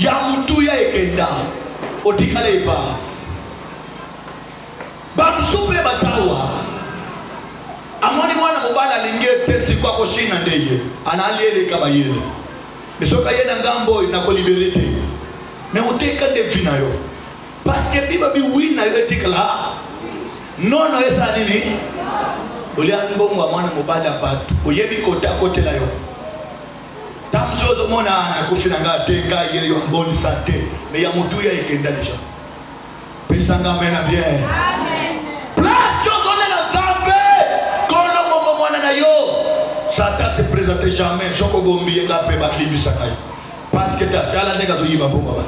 ya mutu ya ekenda otikale ipa bamsupe basawa amoni mwana mobala lingie tesi kwa koshina ndeye analiele kaba yele besoka yena ngambo inako liberete me uteka devina yo parce que biba bi wina yo etikala nono esa nini olia ngomwa mwana mobala patu oyebi kota kotela yo tamsozo mona na kufina ngate ngaye yo mboni sante me ya mutu ya ekenda deja pesa ngamena bien amen place donne la zambe kono momo mwana na yo Satan se présente jamais soko gombi ngape baklibi sakai parce que dala nega zo yiba bongo ba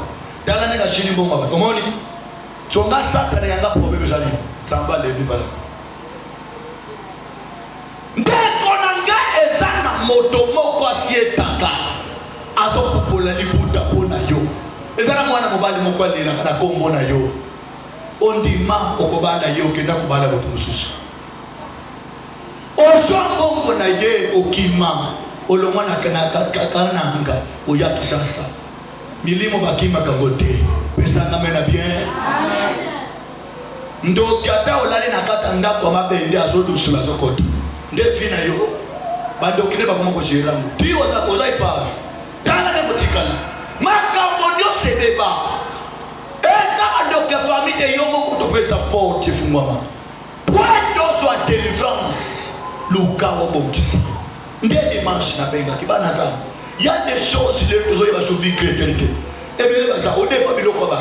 dala nega shini bongo ba komoni songa Satan yanga problème zali samba lebi bala ndeko nanga ezana moto moko asietaka azokupola libuta pona yo ezana mwana mobali moko alila na kombo na yo ondima okobanda yo kenda kubala boto mususu ozambongo na ye okima olongwana kananga oyaki sasa milimo bakima kangote pesanga mena bien amen ndoki ata olali na kata ndako mabende azodusula zokota nde fina yo bandoki ne bakoma kojera ti oza ipavu tala ne botikala makambo nyose beba eza bandoki famille yo moko topesa porte fungwama point d'oso à délivrance Luka wabongisa ndé dimanche na benga kibana za il y a des choses les besoins va sauver chrétienté et bien baza o defa biloko ba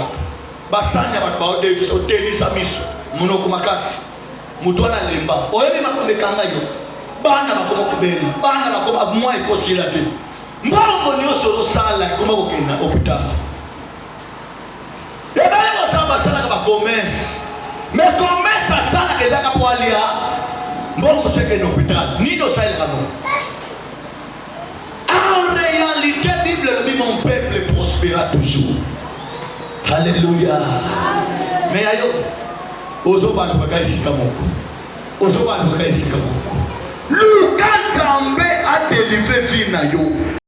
basanya ba ba o defa so telisa miso munoko makasi mutu ana lemba oyebi makombe kanga yo bana bakoma kubena bana bakoma mwa ikosila te mbongo nyoso lo sala koma kokenda hôpital et bien basaba sala ba commerce mais commerce sala ke daka poalia bon c'est que l'hôpital ni nos salles en réalité Bible le dit mon peuple prospéra toujours alléluia mais ayo ozoba baka ici kamoko Luka Nzambe a délivré vie na yo